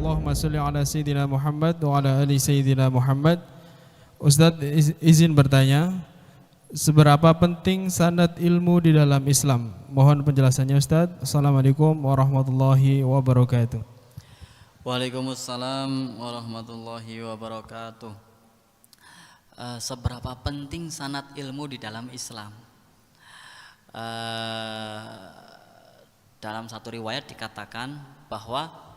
Allahumma sholli ala sayyidina Muhammad wa ala ali sayyidina Muhammad. Ustadz izin bertanya, seberapa penting sanad ilmu di dalam Islam? Mohon penjelasannya Ustadz. Assalamualaikum warahmatullahi wabarakatuh. Waalaikumsalam warahmatullahi wabarakatuh. Seberapa penting sanad ilmu di dalam Islam? Dalam satu riwayat dikatakan bahwa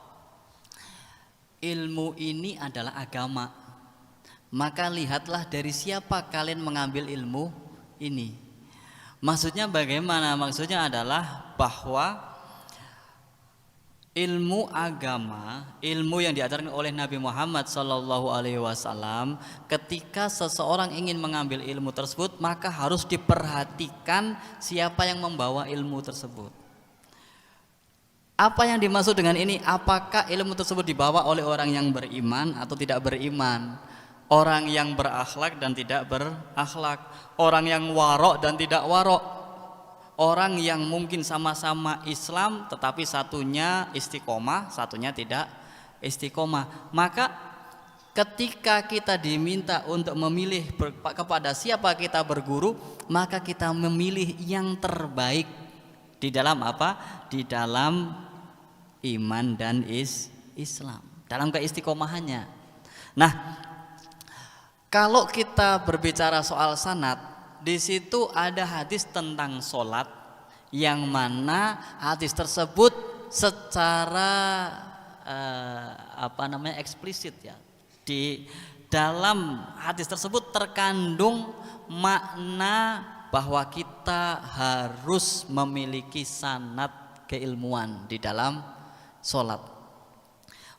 ilmu ini adalah agama. Maka lihatlah dari siapa kalian mengambil ilmu ini. Maksudnya bagaimana? Maksudnya adalah bahwa ilmu agama, ilmu yang diajarkan oleh Nabi Muhammad SAW, ketika seseorang ingin mengambil ilmu tersebut, maka harus diperhatikan siapa yang membawa ilmu tersebut. Apa yang dimaksud dengan ini? Apakah ilmu tersebut dibawa oleh orang yang beriman atau tidak beriman? Orang yang berakhlak dan tidak berakhlak, orang yang warok dan tidak warok, orang yang mungkin sama-sama Islam tetapi satunya istiqomah, satunya tidak istiqomah. Maka ketika kita diminta untuk memilih kepada siapa kita berguru, maka kita memilih yang terbaik di dalam apa? Di dalam iman dan Islam, dalam keistiqomahannya. Nah, kalau kita berbicara soal sanad, di situ ada hadis tentang sholat yang mana hadis tersebut secara eksplisit ya. Di dalam hadis tersebut terkandung makna bahwa kita harus memiliki sanad keilmuan di dalam sholat.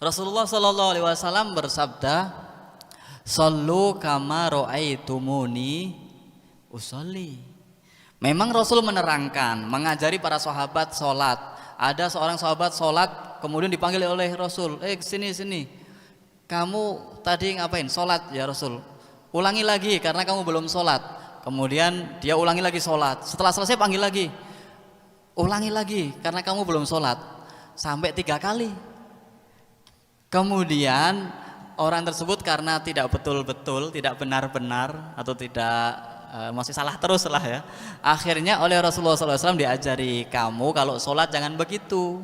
Rasulullah SAW bersabda, "Shallu kama ra'aitumuni usolli." Memang Rasul menerangkan, mengajari para sahabat sholat. Ada seorang sahabat sholat, kemudian dipanggil oleh Rasul, sini, kamu tadi ngapain? Sholat ya Rasul. Ulangi lagi karena kamu belum sholat. Kemudian dia ulangi lagi sholat. Setelah selesai panggil lagi, ulangi lagi karena kamu belum sholat. Sampai 3 kali. Kemudian orang tersebut karena tidak betul-betul, tidak benar-benar atau tidak masih salah terus lah ya. Akhirnya oleh Rasulullah SAW diajari, kamu kalau sholat jangan begitu.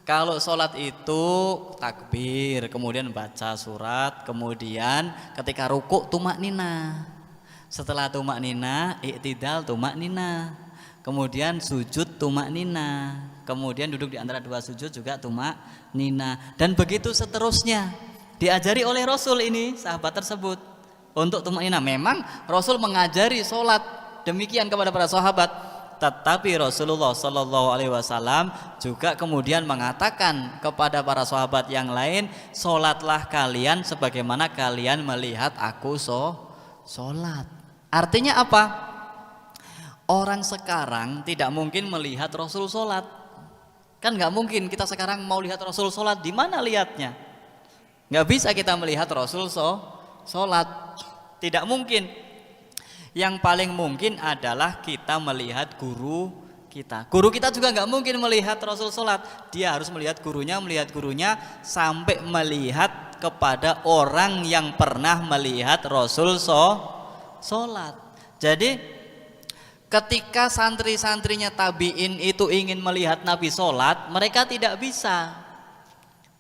Kalau sholat itu takbir, kemudian baca surat, kemudian ketika rukuk tumak nina. Setelah tumak nina, i'tidal tumak nina. Kemudian sujud tumak nina. Kemudian duduk di antara 2 sujud juga tumak nina. Dan begitu seterusnya. Diajari oleh Rasul ini sahabat tersebut untuk tumanina. Memang Rasul mengajari sholat demikian kepada para sahabat, tetapi Rasulullah SAW juga kemudian mengatakan kepada para sahabat yang lain, sholatlah kalian sebagaimana kalian melihat aku sholat. Artinya apa? Orang sekarang tidak mungkin melihat Rasul sholat. Kan nggak mungkin kita sekarang mau lihat Rasul sholat, di mana lihatnya? Nggak bisa kita melihat Rasul sholat, tidak mungkin. Yang paling mungkin adalah kita melihat guru kita. Guru kita juga nggak mungkin melihat Rasul sholat. Dia harus melihat gurunya sampai melihat kepada orang yang pernah melihat Rasul sholat. Jadi ketika santri-santrinya tabi'in itu ingin melihat Nabi sholat, mereka tidak bisa.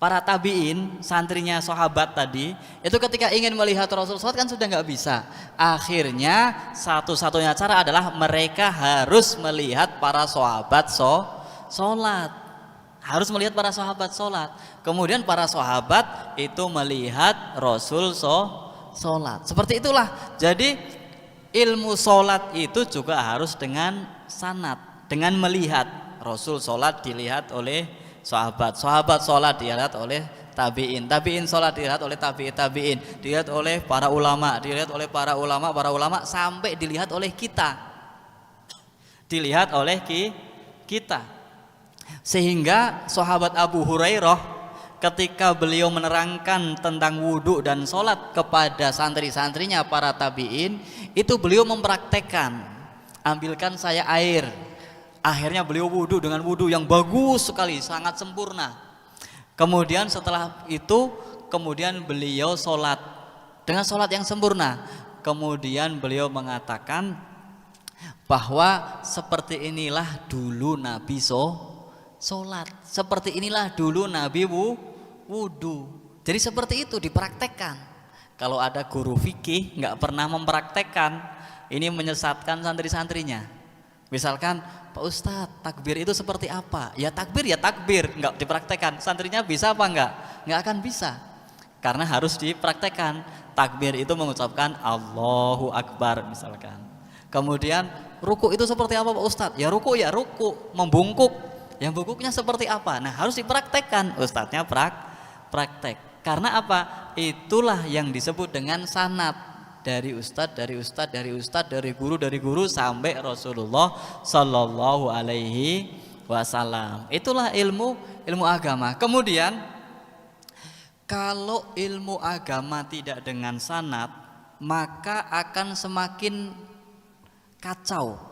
Para tabi'in, santrinya sahabat tadi, itu ketika ingin melihat Rasul sholat kan sudah nggak bisa. Akhirnya satu-satunya cara adalah mereka harus melihat para sahabat sholat. Harus melihat para sahabat sholat. Kemudian para sahabat itu melihat Rasul sholat. Seperti itulah. Jadi ilmu sholat itu juga harus dengan sanad, dengan melihat. Rasul sholat dilihat oleh sahabat sholat dilihat oleh tabi'in sholat dilihat oleh tabi'in dilihat oleh para ulama sampai dilihat oleh kita, sehingga sahabat Abu Hurairah ketika beliau menerangkan tentang wudhu dan sholat kepada santri-santrinya para tabi'in, itu beliau mempraktekkan, ambilkan saya air. Akhirnya beliau wudhu dengan wudhu yang bagus sekali, sangat sempurna. Kemudian setelah itu kemudian beliau sholat dengan sholat yang sempurna. Kemudian beliau mengatakan bahwa seperti inilah dulu Nabi sholat, seperti inilah dulu Nabi wudu. Jadi seperti itu dipraktekkan. Kalau ada guru fikih nggak pernah mempraktekkan, ini menyesatkan santri-santrinya. Misalkan, Pak Ustadz, takbir itu seperti apa? Ya takbir, nggak dipraktekkan. Santrinya bisa apa nggak akan bisa, karena harus dipraktekkan. Takbir itu mengucapkan Allahu Akbar misalkan. Kemudian ruku itu seperti apa Pak Ustadz? Ya ruku, membungkuk. Yang bungkuknya seperti apa? Nah harus dipraktekkan. Ustadznya praktek. Karena apa? Itulah yang disebut dengan sanad. Dari ustadz, dari guru sampai Rasulullah Sallallahu Alaihi Wasallam. Itulah ilmu agama. Kemudian kalau ilmu agama tidak dengan sanad, maka akan semakin kacau.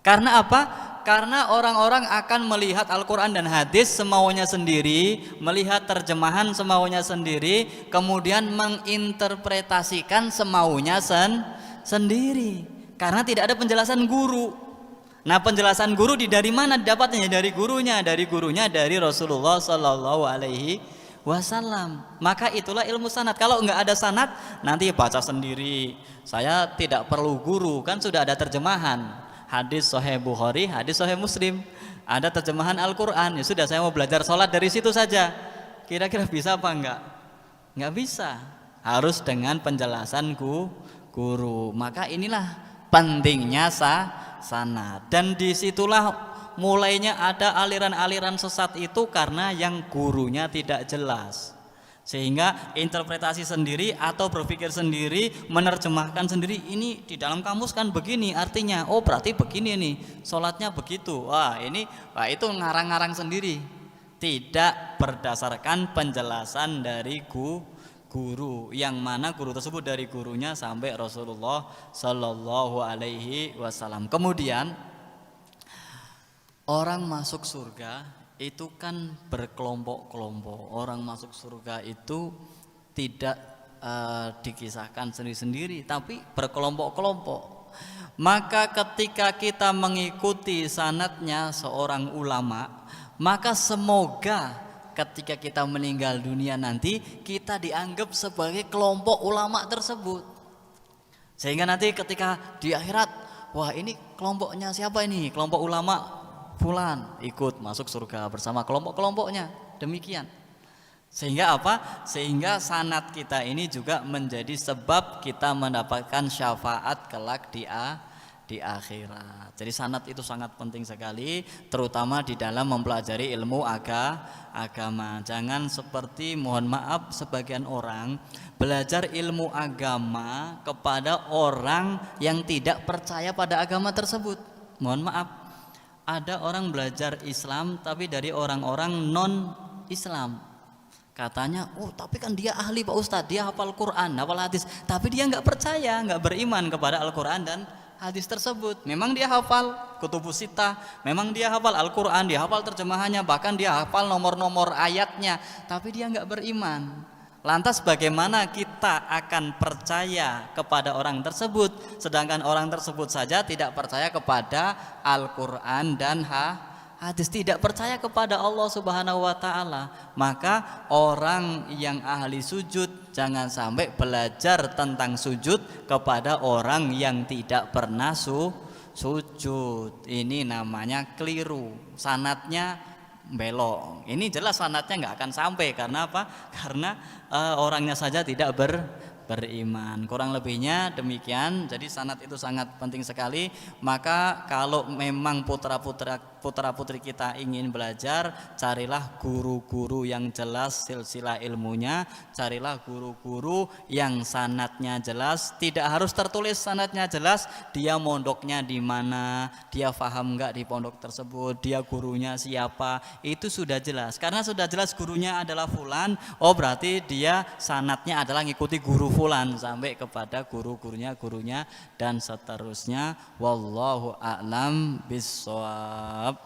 Karena apa? Karena orang-orang akan melihat Al-Quran dan hadis semaunya sendiri, melihat terjemahan semaunya sendiri, kemudian menginterpretasikan semaunya sendiri. Karena tidak ada penjelasan guru. Nah, penjelasan guru dari mana didapatnya? Dari gurunya dari Rasulullah Sallallahu Alaihi Wasallam. Maka itulah ilmu sanad. Kalau nggak ada sanad, nanti baca sendiri. Saya tidak perlu guru, kan sudah ada terjemahan. Hadis Sahih Bukhari, hadis Sahih Muslim, ada terjemahan Al-Quran. Ya sudah, saya mau belajar sholat dari situ saja. Kira-kira bisa apa enggak? Enggak bisa. Harus dengan penjelasan guru. Maka inilah pentingnya sanad. Dan disitulah mulainya ada aliran-aliran sesat itu karena yang gurunya tidak jelas. Sehingga interpretasi sendiri atau berpikir sendiri, menerjemahkan sendiri. Ini di dalam kamus kan begini artinya, oh berarti begini nih, sholatnya begitu. Itu ngarang-ngarang sendiri, tidak berdasarkan penjelasan dari guru, yang mana guru tersebut dari gurunya sampai Rasulullah Sallallahu Alaihi Wasallam. Kemudian orang masuk surga itu kan berkelompok-kelompok. Orang masuk surga itu tidak dikisahkan sendiri-sendiri, tapi berkelompok-kelompok. Maka ketika kita mengikuti sanadnya seorang ulama, maka semoga ketika kita meninggal dunia nanti kita dianggap sebagai kelompok ulama tersebut. Sehingga nanti ketika di akhirat, wah ini kelompoknya siapa ini? Kelompok ulama fulan ikut masuk surga bersama kelompok-kelompoknya. Demikian. Sehingga apa? Sehingga sanad kita ini juga menjadi sebab kita mendapatkan syafaat kelak di akhirat. Jadi sanad itu sangat penting sekali, terutama di dalam mempelajari ilmu agama. Jangan seperti, mohon maaf, sebagian orang belajar ilmu agama kepada orang yang tidak percaya pada agama tersebut. Mohon maaf, ada orang belajar Islam tapi dari orang-orang non-Islam. Katanya, oh tapi kan dia ahli Pak Ustadz, dia hafal Quran, hafal hadis, tapi dia nggak percaya, nggak beriman kepada Al-Quran dan hadis tersebut. Memang dia hafal Kutubus Sittah, memang dia hafal Al-Quran, dia hafal terjemahannya, bahkan dia hafal nomor-nomor ayatnya, tapi dia nggak beriman. Lantas bagaimana kita akan percaya kepada orang tersebut, sedangkan orang tersebut saja tidak percaya kepada Al-Quran dan hadis, tidak percaya kepada Allah Subhanahu wa Ta'ala. Maka orang yang ahli sujud jangan sampai belajar tentang sujud kepada orang yang tidak pernah sujud. Ini namanya keliru, sanadnya belok. Ini jelas sanadnya nggak akan sampai. Karena apa? Karena orangnya saja tidak beriman. Kurang lebihnya demikian. Jadi sanad itu sangat penting sekali. Maka kalau memang putra-putri kita ingin belajar, carilah guru-guru yang jelas silsilah ilmunya, carilah guru-guru yang sanadnya jelas. Tidak harus tertulis sanadnya jelas, dia mondoknya di mana, dia paham nggak di pondok tersebut, dia gurunya siapa, itu sudah jelas. Karena sudah jelas gurunya adalah fulan, oh berarti dia sanadnya adalah ngikuti guru fulan sampai kepada gurunya dan seterusnya. Wallahu a'lam bishawab.